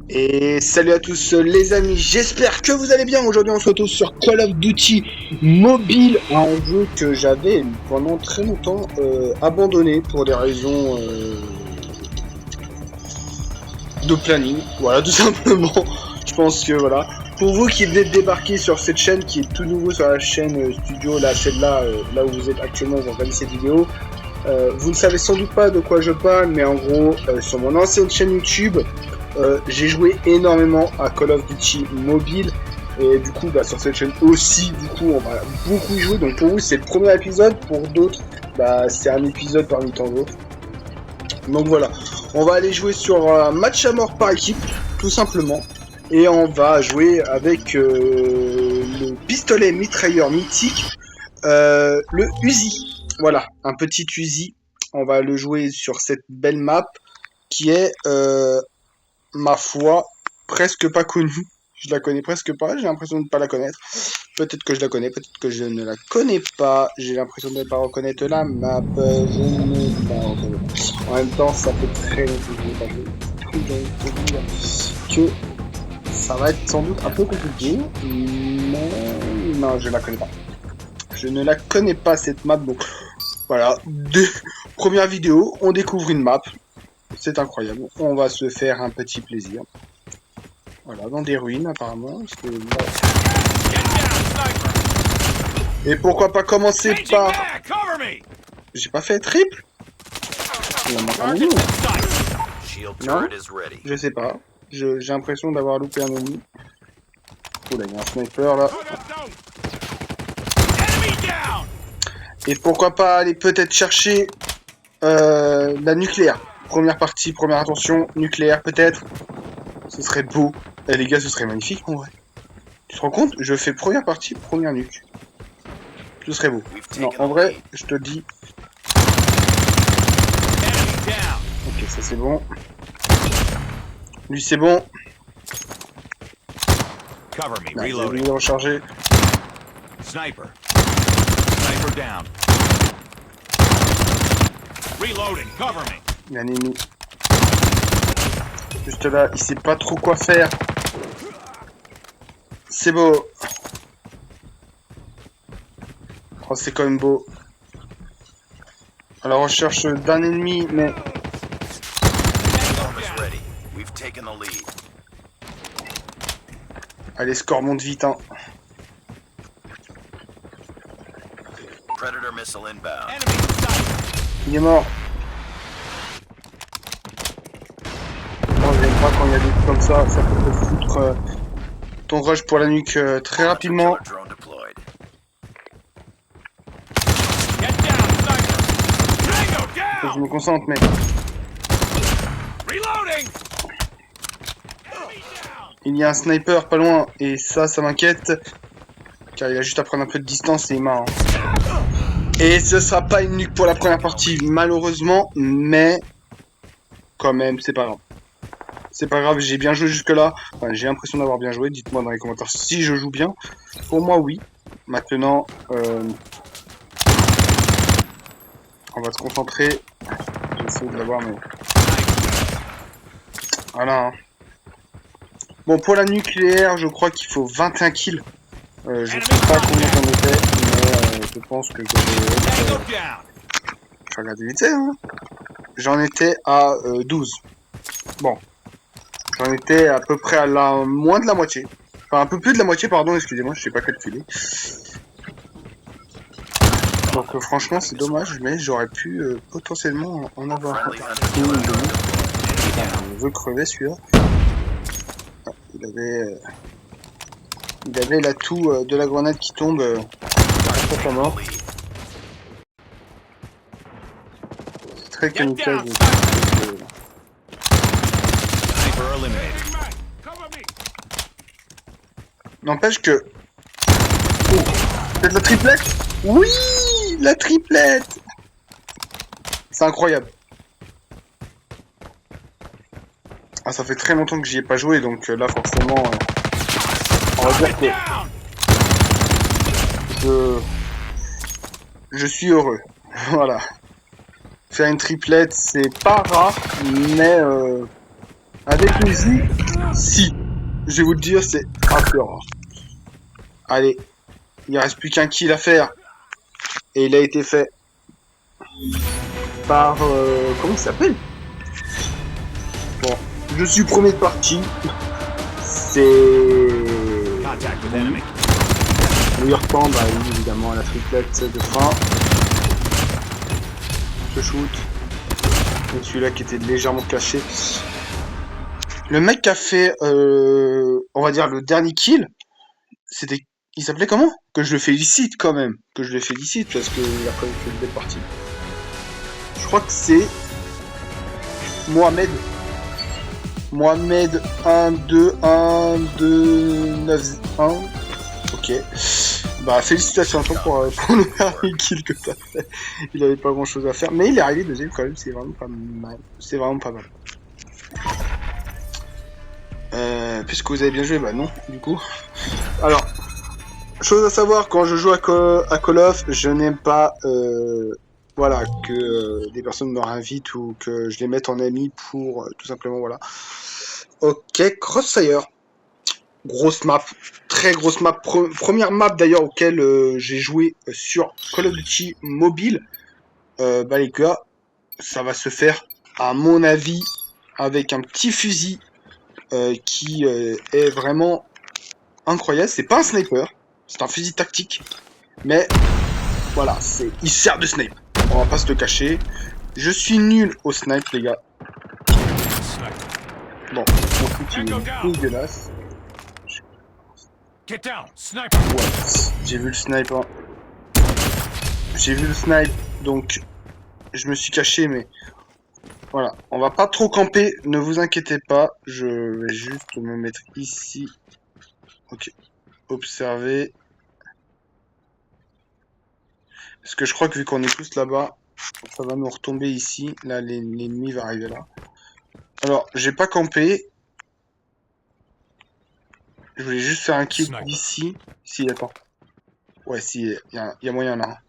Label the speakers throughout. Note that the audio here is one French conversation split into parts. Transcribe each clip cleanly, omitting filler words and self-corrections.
Speaker 1: Et salut à tous les amis, j'espère que vous allez bien. Aujourd'hui on se retrouve sur Call of Duty Mobile, un jeu que j'avais pendant très longtemps abandonné pour des raisons de planning, voilà tout simplement. Je pense que voilà, pour vous qui venez de débarquer sur cette chaîne, qui est tout nouveau sur la chaîne studio, là celle-là, là où vous êtes actuellement, vous regardez cette vidéo, vous ne savez sans doute pas de quoi je parle, mais en gros, sur mon ancienne chaîne YouTube, j'ai joué énormément à Call of Duty Mobile. Et du coup, sur cette chaîne aussi, du coup, on va beaucoup y jouer. Donc pour vous, c'est le premier épisode. Pour d'autres, c'est un épisode parmi tant d'autres. Donc voilà, on va aller jouer sur un match à mort par équipe, tout simplement. Et on va jouer avec le pistolet mitrailleur mythique, le Uzi. Voilà, un petit Uzi. On va le jouer sur cette belle map qui est, ma foi, presque pas connue. Je la connais presque pas, j'ai l'impression de ne pas la connaître. Peut-être que je la connais, peut-être que je ne la connais pas. J'ai l'impression de ne pas reconnaître la map. Je ne la reconnais pas. En même temps, ça fait très longtemps que je n'ai pas joué. Donc, faut dire que ça va être sans doute un peu compliqué. Mais non, je la connais pas. Je ne la connais pas cette map. Donc voilà, première vidéo, on découvre une map. C'est incroyable. On va se faire un petit plaisir. Voilà, dans des ruines apparemment. Et pourquoi pas commencer par... J'ai pas fait triple? Il en manque un ennemi. Non, je sais pas. J'ai l'impression d'avoir loupé un ennemi. Oula, il y a un sniper là. Et pourquoi pas aller peut-être chercher la nucléaire. Première partie, première attention, nucléaire peut-être. Ce serait beau. Eh, les gars, ce serait magnifique en vrai. Tu te rends compte? Je fais première partie, première nuque. Ce serait beau. Non, en vrai, je te dis. Ok, ça c'est bon. Lui c'est bon. J'ai oublié de recharger.
Speaker 2: Sniper. Sniper down. Reloading. Cover me.
Speaker 1: Il y a un ennemi. Juste là, il sait pas trop quoi faire. C'est beau. Oh, c'est quand même beau. À la recherche d'un ennemi, mais... Allez, score monte vite, hein. Il est mort. Bon, j'aime pas quand il y a des trucs comme ça peut te foutre ton rush pour la nuque très rapidement. Faut que je me concentre, mais... Il y a un sniper pas loin, et ça m'inquiète. Car il a juste à prendre un peu de distance et il m'a... Et ce sera pas une nuque pour la première partie, malheureusement, mais... Quand même, c'est pas grave. C'est pas grave, j'ai bien joué jusque-là. Enfin, j'ai l'impression d'avoir bien joué. Dites-moi dans les commentaires si je joue bien. Pour moi, oui. Maintenant, on va se concentrer. J'essaie de l'avoir, mais... Voilà. Hein. Bon, pour la nucléaire, je crois qu'il faut 21 kills. Je sais pas combien j'en étais, mais je pense que je vais... Je regarde vite, hein. J'en étais à 12. Bon. J'en étais à peu près à moins de la moitié. Enfin, un peu plus de la moitié, pardon, excusez-moi, je sais pas calculer. Donc franchement, c'est dommage, mais j'aurais pu potentiellement en avoir un. Je veux crever celui-là. Ah, il avait l'atout de la grenade qui tombe pas mort. C'est très kamikaze. N'empêche que... Oh, peut-être la triplette? Oui, la triplette. C'est incroyable. Ah, ça fait très longtemps que j'y ai pas joué, donc là, forcément... on va dire que... Je suis heureux. Voilà. Faire une triplette, c'est pas rare, mais... Avec Uzi, si. Je vais vous le dire, c'est hardcore. Allez, il reste plus qu'un kill à faire. Et il a été fait par... comment il s'appelle? Bon, je suis premier de partie. C'est...
Speaker 2: Contact with enemy.
Speaker 1: Meilleur temps, bah oui, évidemment, à la triplette de fin. Ce shoot. Et celui-là qui était légèrement caché. Le mec qui a fait, on va dire, le dernier kill, c'était... Il s'appelait comment? Que je le félicite quand même. Que je le félicite parce qu'il a quand même fait une belle partie. Je crois que c'est... Mohamed. Mohamed 1, 2, 1, 2, 9, 1. Ok. Bah, félicitations à toi pour le dernier kill que t'as fait. Il avait pas grand chose à faire. Mais il est arrivé deuxième quand même, c'est vraiment pas mal. C'est vraiment pas mal. Puisque vous avez bien joué, bah non, du coup. Alors, chose à savoir, quand je joue à Call of, je n'aime pas voilà, que des personnes me réinvitent ou que je les mette en ami pour tout simplement, voilà. Ok, Crossfire. Grosse map, très grosse map. Première map d'ailleurs auquel j'ai joué sur Call of Duty mobile. Bah les gars, ça va se faire, à mon avis, avec un petit fusil qui est vraiment incroyable. C'est pas un sniper, c'est un fusil tactique. Mais voilà, il sert de snipe. On va pas se le cacher. Je suis nul au snipe, les gars. Bon, mon truc il est dégueulasse.
Speaker 2: Get down, sniper.
Speaker 1: Ouais, j'ai vu le snipe. Hein. J'ai vu le snipe, donc je me suis caché, mais voilà. On va pas trop camper, ne vous inquiétez pas. Je vais juste me mettre ici. Ok. Observer. Parce que je crois que vu qu'on est tous là-bas, ça va nous retomber ici. Là, l'ennemi va arriver là. Alors, j'ai pas campé. Je voulais juste faire un kill d'ici. Si, attends. Ouais, si, il y a moyen là.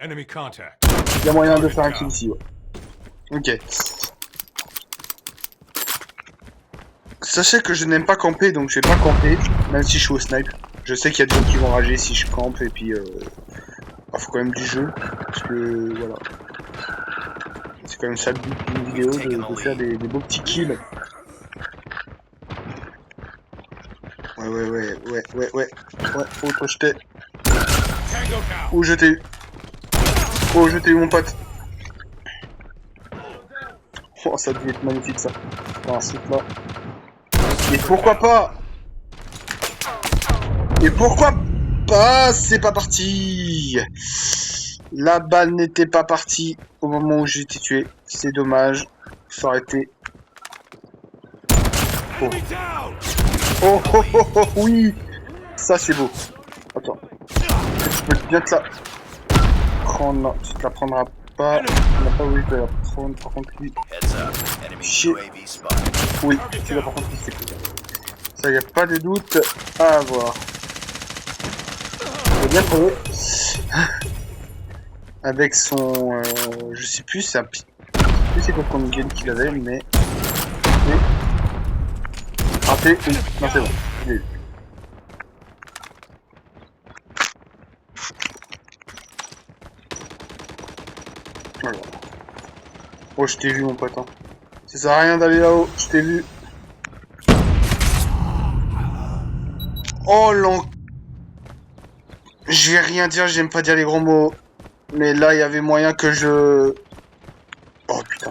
Speaker 2: Enemy contact.
Speaker 1: Il y a moyen de faire un kill ici, ouais. Ok. Sachez que je n'aime pas camper, donc je vais pas camper, même si je suis au snipe. Je sais qu'il y a des gens qui vont rager si je campe, et puis bah, faut quand même du jeu, parce que voilà. C'est quand même ça le but d'une vidéo, de faire des beaux petits kills. Ouais, oh toi je t'ai... Oh je t'ai eu. Oh je t'ai eu mon pote. Oh ça devait être magnifique ça. Un truc là. Et pourquoi pas? Et pourquoi pas? C'est pas parti. La balle n'était pas partie au moment où j'ai été tué. C'est dommage. Ça aurait été... Oh. Oh, oui. Ça c'est beau. Attends. Je peux bien te la prendre là. Tu te la prendras pas. Tu n'as pas voulu te la prendre. Par contre lui. Chier. Oui, tu l'as par contre lui c'est cool. Ça y a pas de doute à avoir. J'ai bien trouvé. Avec son... je sais plus, c'est un... Je sais pas combien de game qu'il avait, mais... Raté, oui. Non, c'est bon. Je l'ai eu. Voilà. Oh, je t'ai vu, mon pote. Hein. Ça sert à rien d'aller là-haut. Je t'ai vu. Oh, je vais rien dire, j'aime pas dire les gros mots. Mais là, il y avait moyen que je... Oh, putain.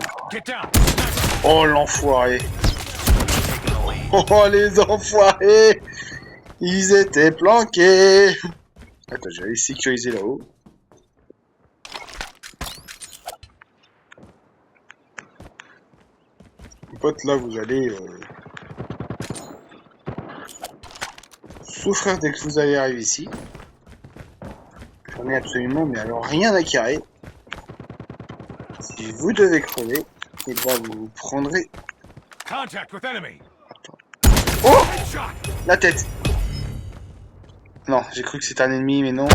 Speaker 1: Oh, l'enfoiré. Oh, les enfoirés. Ils étaient planqués. Attends, j'allais sécuriser là-haut. Mon pote, là, vous allez... souffrir dès que vous allez arriver ici. J'en ai absolument, mais alors rien à carrer. Si vous devez crever, et bah vous prendrez... Attends. Oh! La tête! Non, j'ai cru que c'était un ennemi, mais non.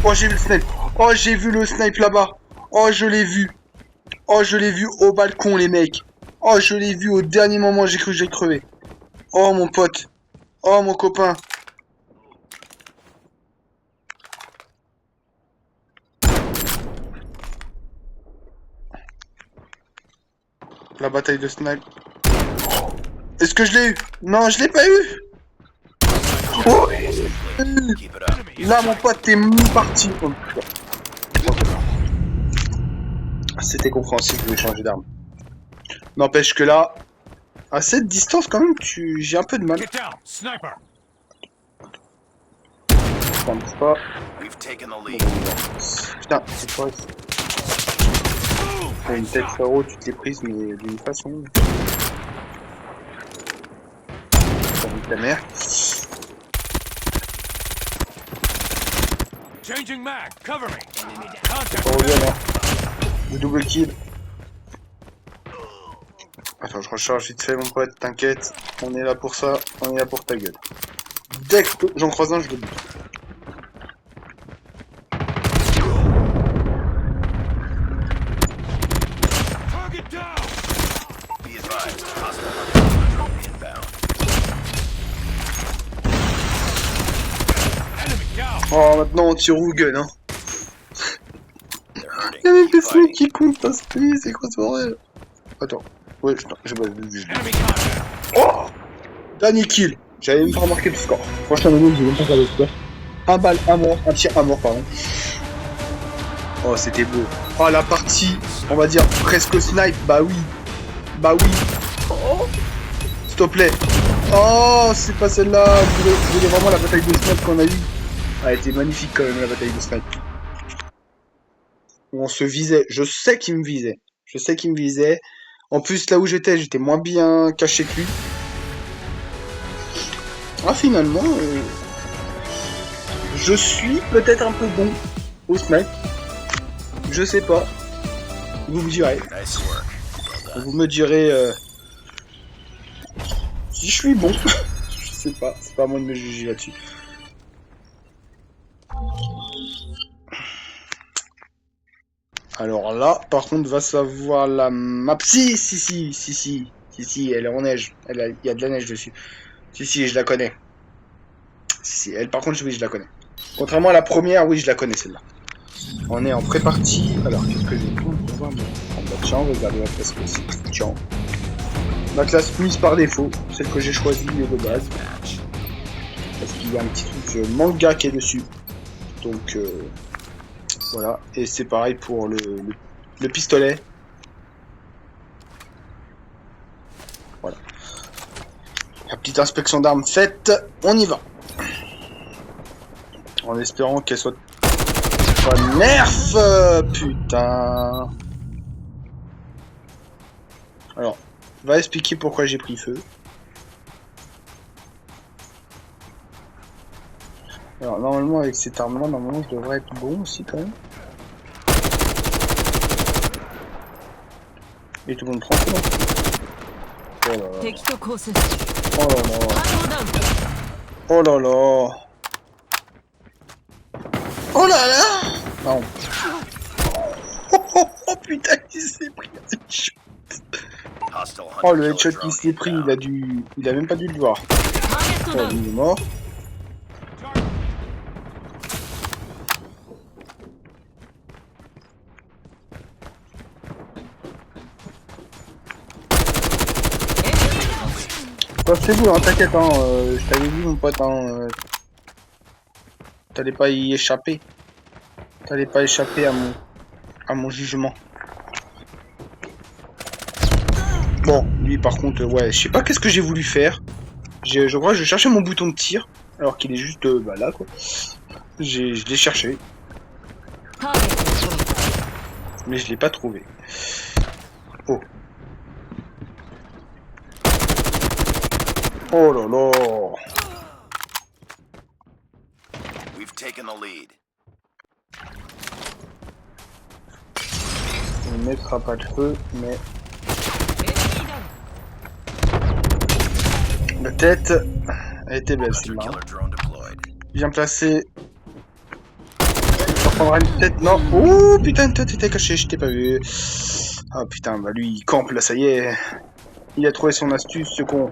Speaker 1: Oh, j'ai vu le snipe! Oh, j'ai vu le snipe là-bas! Oh, je l'ai vu! Oh, je l'ai vu au balcon, les mecs. Oh, je l'ai vu au dernier moment, j'ai cru que j'allais crever. Oh, mon pote. Oh, mon copain. La bataille de snipe. Est-ce que je l'ai eu? Non, je l'ai pas eu. Oh,
Speaker 3: Keep it up.
Speaker 1: là, mon pote, t'es parti. Oh, c'était compréhensible, je vais changer d'arme. N'empêche que là, à cette distance, quand même, j'ai un peu de mal.
Speaker 2: Get down. Sniper.
Speaker 1: Ça me pas.
Speaker 3: We've taken the lead.
Speaker 1: Putain, c'est quoi ça? T'as une tête, frérot, tu te l'es prise, mais d'une façon. Ça nique ta mère.
Speaker 2: Changing mag. Cover me.
Speaker 1: Ça
Speaker 2: Contact.
Speaker 1: revient là. Le double kill. Attends, je recharge vite fait, mon pote, t'inquiète. On est là pour ça, on est là pour ta gueule. Dès que j'en croise un, je le bute.
Speaker 2: Target down.
Speaker 3: Be advised, hostile hunter inbound.
Speaker 2: Enemy down.
Speaker 1: Oh, maintenant on tire au gun, hein.
Speaker 3: They're hurting.
Speaker 1: Y'a même
Speaker 3: Keep
Speaker 1: personne
Speaker 3: fighting.
Speaker 1: qui compte parce que c'est quoi ce bordel? Attends. Ouais, j'ai pas vu.
Speaker 2: Enemy contact.
Speaker 1: Oh! Dernier kill. J'avais même pas remarqué le score. Franchement, j'ai même pas regardé le score. Un balle, un mort, un tir, un mort, pardon. Oh, c'était beau. Oh, la partie, on va dire presque snipe. Bah oui. Bah oui. Oh. S'il te plaît. Oh, c'est pas celle-là. Je voulais vraiment la bataille de snipe qu'on a eue. Elle était magnifique quand même, la bataille de snipe. Où on se visait. Je sais qu'il me visait. Je sais qu'il me visait. En plus, là où j'étais moins bien caché que lui. Ah, finalement, je suis peut-être un peu bon au snipe. Je sais pas. Vous me direz.
Speaker 3: Nice work. Well done.
Speaker 1: Vous me direz si je suis bon. Je sais pas. C'est pas à moi de me juger là-dessus. Alors là, par contre, va savoir la map. Si, elle est en neige. Il y a de la neige dessus. Si, je la connais. Si, elle, par contre, oui, je la connais. Contrairement à la première, oui, je la connais celle-là. On est en pré-partie. Alors, qu'est-ce que j'ai pour voir tiens, regardez la classe aussi. Tiens. La classe mise par défaut, celle que j'ai choisie de base.
Speaker 3: Match.
Speaker 1: Parce qu'il y a un petit truc manga qui est dessus. Donc, voilà. Et c'est pareil pour le pistolet. Voilà. La petite inspection d'armes faite, on y va. En espérant qu'elle soit pas nerf, putain. Alors, va expliquer pourquoi j'ai pris feu. Alors, normalement, avec cette arme-là, normalement, je devrais être bon aussi, quand même. Et tout le monde prend feu, là. Oh là là.
Speaker 4: 敵と交戦
Speaker 1: Oh là là.
Speaker 4: 反応ダウン
Speaker 1: Oh là là. Oh là là. Non. Oh putain, il s'est pris.
Speaker 3: Hostile hunter
Speaker 1: Oh, le
Speaker 3: killer
Speaker 1: headshot
Speaker 3: drone
Speaker 1: qu'il s'est pris,
Speaker 3: inbound.
Speaker 1: il a même pas dû le voir.
Speaker 4: ターゲット
Speaker 1: Oh,
Speaker 4: ダウン
Speaker 1: il est mort. Oh, c'est vous, hein, t'inquiète, hein, je t'avais vu, mon pote, hein, t'allais pas y échapper. T'allais pas échapper à mon jugement. Bon, lui, par contre, ouais, je sais pas qu'est-ce que j'ai voulu faire. Je crois que je cherchais mon bouton de tir, alors qu'il est juste, bah là, quoi. Je l'ai cherché,
Speaker 4: ターゲットを処理
Speaker 1: mais je l'ai pas trouvé. Oh. Oh là là.
Speaker 3: We've taken the lead.
Speaker 1: On ne mettra pas de feu, mais
Speaker 4: エネミーダウン
Speaker 1: la tête, elle était belle,
Speaker 3: Hunter
Speaker 1: celle-là.
Speaker 3: killer drone deployed.
Speaker 1: Bien placé. Ça prendra une tête, non. Oh putain, une tête était cachée, je t'ai pas vu. Ah putain, bah lui il campe là, ça y est. Il a trouvé son astuce, ce con.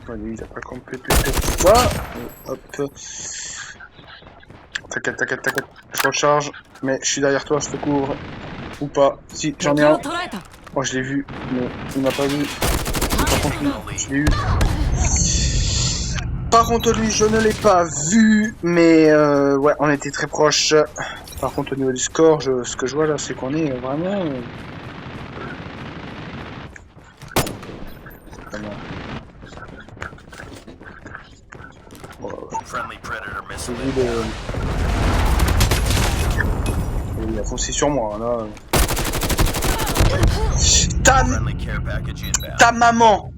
Speaker 1: Ouais, lui il a pas campé plus quoi. Hop. T'inquiète, t'inquiète, t'inquiète. Je recharge, mais je suis derrière toi, je te couvre. Ou pas. Si, j'en ai
Speaker 4: 敵を
Speaker 1: un.
Speaker 4: 捕らえた
Speaker 1: Oh, je l'ai vu, mais il m'a pas vu.
Speaker 4: ター
Speaker 1: Par
Speaker 4: ゲッ
Speaker 1: contre,
Speaker 4: ト
Speaker 1: lui,
Speaker 4: ダウン
Speaker 1: je l'ai eu. Par contre, lui, je ne l'ai pas vu, mais ouais, on était très proche. Par contre, au niveau du score, ce que je vois là, c'est qu'on est vraiment.
Speaker 3: Friendly Predator
Speaker 1: J'ai
Speaker 3: missile
Speaker 1: vu
Speaker 3: inbound.
Speaker 1: il a foncé sur moi là. Ta,
Speaker 3: Friendly care package inbound.
Speaker 1: ta maman,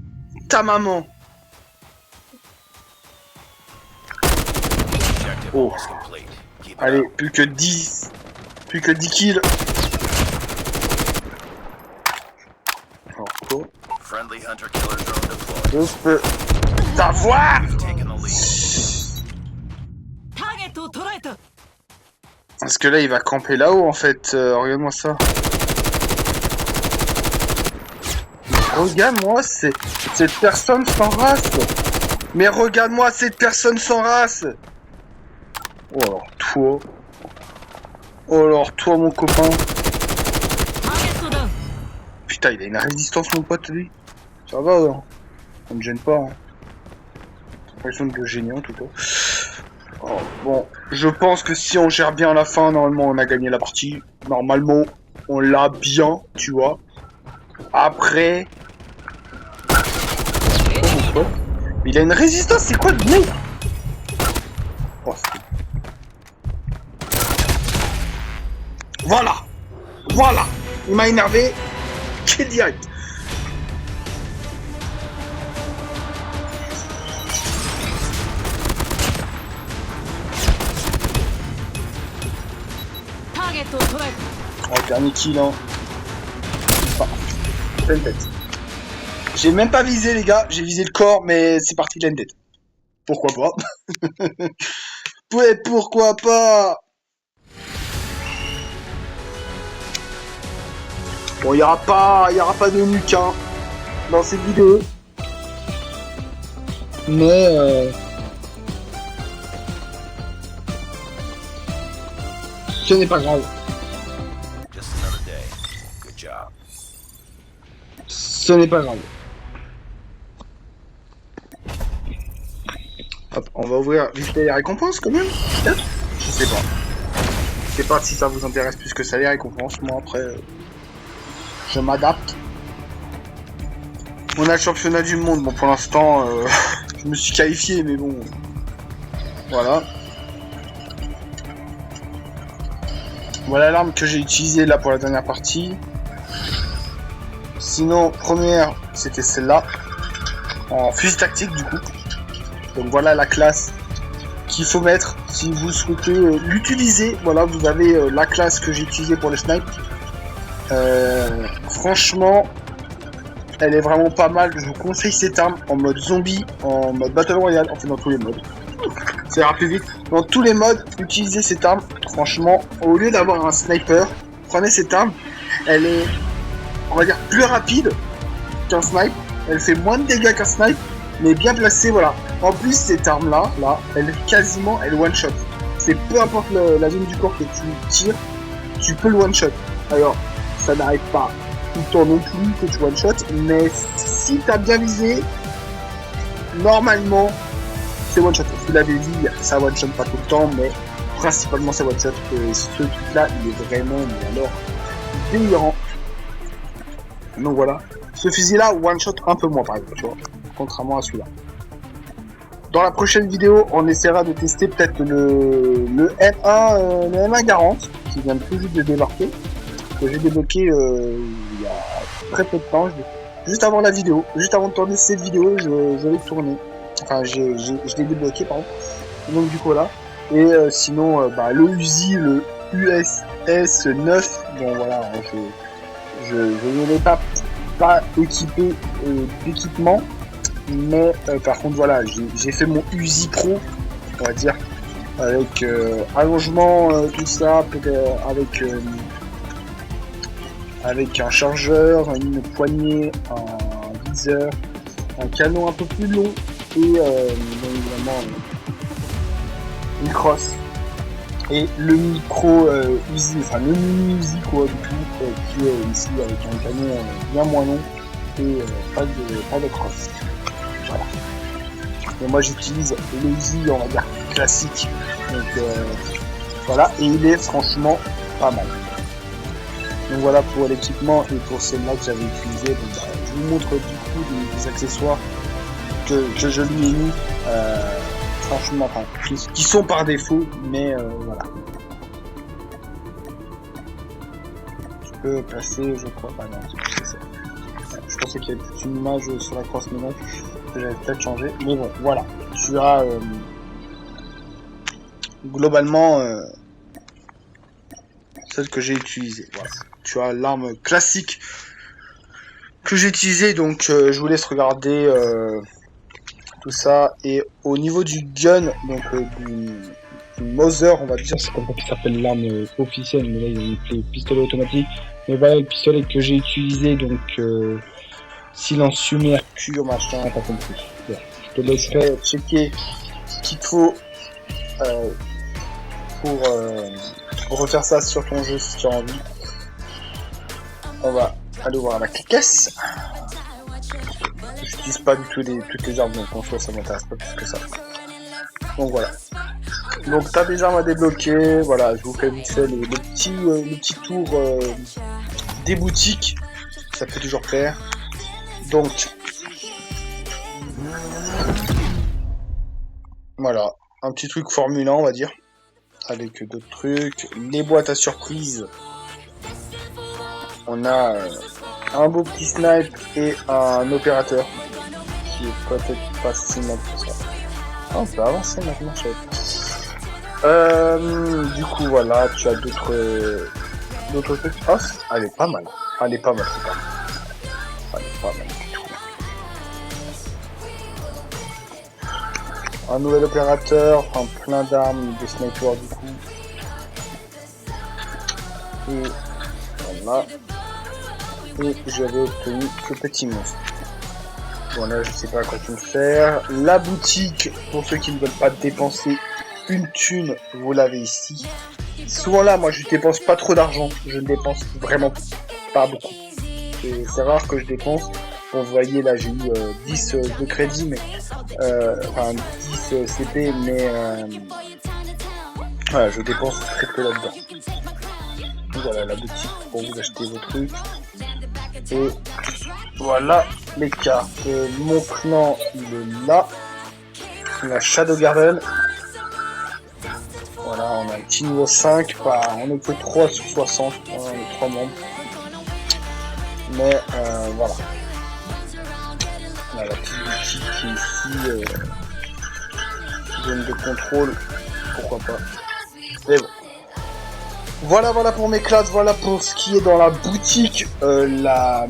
Speaker 1: ta maman.
Speaker 3: Objective
Speaker 1: Oh.
Speaker 3: almost complete. Keep it
Speaker 1: Allez,
Speaker 3: up.
Speaker 1: plus que 10 kills. Alors, quoi?
Speaker 3: Friendly hunter killer drone deployed.
Speaker 1: Je peux t'avoir.
Speaker 3: We've taken the lead.
Speaker 4: ターゲットを捕らえた
Speaker 1: Parce que là, il va camper là-haut, en fait. Regarde-moi ça. Regarde-moi, cette personne sans race. Mais regarde-moi, cette personne sans race. Oh, alors toi. Oh, alors toi, mon copain.
Speaker 4: ターゲットダウン
Speaker 1: Putain, il a une résistance, mon pote, lui. Ça va, hein. Ça me gêne pas, hein. L'impression de le gêner, en tout cas. Oh, bon, je pense que si on gère bien à la fin, normalement on a gagné la partie. Normalement, on l'a bien, tu vois. Après... Oh, mon pote. Il a une résistance, c'est quoi le mec? Oh, voilà. Voilà. Il m'a énervé. Kill direct. Oh, dernier kill, hein. Ah, pleine tête. J'ai même pas visé, les gars. J'ai visé le corps, mais c'est parti de la tête. Pourquoi pas? Ouais, pourquoi pas? Bon, il y aura pas de nuque, hein, dans cette vidéo. Mais ce n'est pas grave.
Speaker 3: Just another day. Good job.
Speaker 1: Ce n'est pas grave. Hop, on va ouvrir vite fait les récompenses quand même. Peut-être. Je sais pas. Je sais pas si ça vous intéresse plus que ça les récompenses. Moi après, je m'adapte. On a le championnat du monde. Bon, pour l'instant, je me suis qualifié, mais bon. Voilà. Voilà l'arme que j'ai utilisée là pour la dernière partie. Sinon, première, c'était celle-là. En fusil tactique du coup. Donc voilà la classe qu'il faut mettre si vous souhaitez l'utiliser. Voilà, vous avez la classe que j'ai utilisée pour le snipe. Franchement, elle est vraiment pas mal. Je vous conseille cette arme en mode zombie, en mode battle royale, enfin dans tous les modes. Ça ira plus vite. Dans tous les modes, utilisez cette arme. Franchement, au lieu d'avoir un sniper, prenez cette arme. Elle est, on va dire, plus rapide qu'un snipe. Elle fait moins de dégâts qu'un snipe, mais bien placée, voilà. En plus, cette arme-là, elle one-shot. C'est peu importe la zone du corps que tu tires, tu peux le one-shot. Alors, ça n'arrive pas tout le temps non plus que tu one-shot, mais si t'as bien visé, normalement, c'est one-shot. Vous l'avez dit, ça one-shot pas tout le temps, mais principalement c'est one-shot. Et ce truc-là, il est vraiment, mais alors, délirant. Donc voilà. Ce fusil-là, one-shot un peu moins, par exemple, tu vois, contrairement à celui-là. Dans la prochaine vidéo, on essaiera de tester peut-être le M1 Garand, qui vient tout juste de débarquer, que j'ai débloqué il y a très peu de temps, juste avant la vidéo, juste avant de tourner cette vidéo, je l'ai tourné, enfin je l'ai débloqué, pardon, donc du coup là, et sinon le Uzi, le USS 9, bon voilà, je ne l'ai pas équipé d'équipement. Mais par contre voilà, j'ai fait mon Uzi Pro, on va dire, avec allongement, tout ça, avec un chargeur, une poignée, un viseur, un canon un peu plus long et bien évidemment une crosse et le micro Uzi, enfin le mini Uzi quoi du coup qui est ici avec un canon bien moins long et pas de crosse. Voilà. Et moi j'utilise le Uzi on va dire classique, donc voilà, et il est franchement pas mal. Donc voilà pour l'équipement et pour celle-là que j'avais utilisé. Donc, je vous montre du coup des accessoires que je lui ai mis, franchement, enfin, qui sont par défaut, mais voilà. Je peux passer, je crois pas, non, c'est ça. Je pensais qu'il y avait toute une image sur la crosse, mais non, que j'avais peut-être changé. Mais bon, voilà. Tu as globalement celle que j'ai utilisée. Voilà. Tu as l'arme classique que j'ai utilisée, donc je vous laisse regarder tout ça. Et au niveau du gun, donc du Mother, on va dire, c'est comme ça qu'il s'appelle l'arme officielle, mais là il est appelé pistolet automatique. Mais voilà le pistolet que j'ai utilisé, donc silencieux mercure, machin, pas compris. Bon, je te laisserai checker ce qu'il te faut pour refaire ça sur ton jeu si tu as envie. On va aller voir la caisse. J'utilise pas du tout toutes les armes, donc en soi ça m'intéresse pas plus que ça. Donc voilà. Donc t'as des armes à débloquer, voilà, je vous fais vite fait le petit tour des boutiques, ça peut toujours faire. Donc voilà, un petit truc Formule 1 on va dire, avec d'autres trucs, les boîtes à surprise. On a un beau petit snipe et un opérateur qui est peut-être pas si mal que ça. Ah, on peut avancer maintenant, je sais. Du coup, voilà, tu as d'autres trucs. Ah, elle est pas mal. Elle est pas mal, c'est pas mal. Elle est pas mal du tout. Un nouvel opérateur, enfin plein d'armes, de sniper du coup. Et voilà. Et j'avais obtenu ce petit monstre. Bon là je sais pas à quoi tout faire. La boutique, pour ceux qui ne veulent pas dépenser une thune, vous l'avez ici. Souvent là moi je dépense pas trop d'argent, je ne dépense vraiment pas beaucoup. C'est rare que je dépense. Bon, vous voyez là j'ai eu 10 de crédit, mais enfin 10 CP, mais voilà, je dépense très peu là-dedans. Voilà la boutique pour vous acheter vos trucs. Et voilà les cartes. Mon plan il est là. La Shadow Garden. Voilà, on a un petit niveau 5. Bah, on n'est que 3 sur 60. On est 3 membres. Mais voilà. On a la petite boutique qui est ici. Zone de contrôle. Pourquoi pas. Mais bon. Voilà pour mes classes, voilà pour ce qui est dans la boutique. La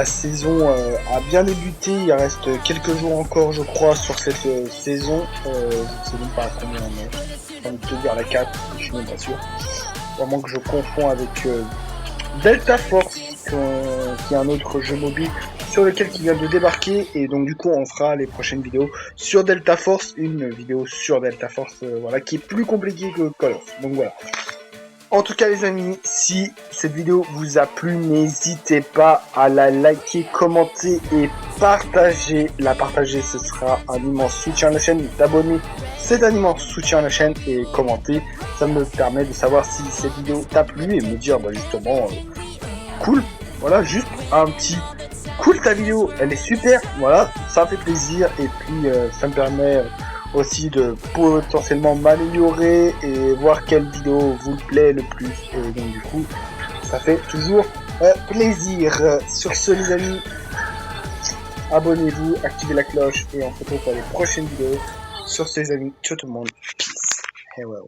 Speaker 1: saison a bien débuté, il reste quelques jours encore je crois sur cette saison. Je ne sais même pas à combien on est. J'ai envie de te dire la 4, je suis même pas sûr. Vraiment que je confonds avec Delta Force, qui est un autre jeu mobile sur lequel qui vient de débarquer, et donc du coup on fera les prochaines vidéos sur Delta Force, une vidéo sur Delta Force voilà, qui est plus compliquée que Call of. Donc voilà. En tout cas les amis, si cette vidéo vous a plu, n'hésitez pas à la liker, commenter et partager. La partager, ce sera un immense soutien à la chaîne. T'abonner, c'est un immense soutien à la chaîne. Et commenter, ça me permet de savoir si cette vidéo t'a plu et me dire bah, justement cool. Voilà, juste un petit cool, ta vidéo, elle est super. Voilà, ça fait plaisir et puis ça me permet aussi de potentiellement m'améliorer et voir quelle vidéo vous plaît le plus, et donc du coup ça fait toujours plaisir. Sur ce les amis, abonnez-vous, activez la cloche et on se retrouve pour les prochaines vidéos. Sur ce les amis, ciao tout le monde, peace, hey well.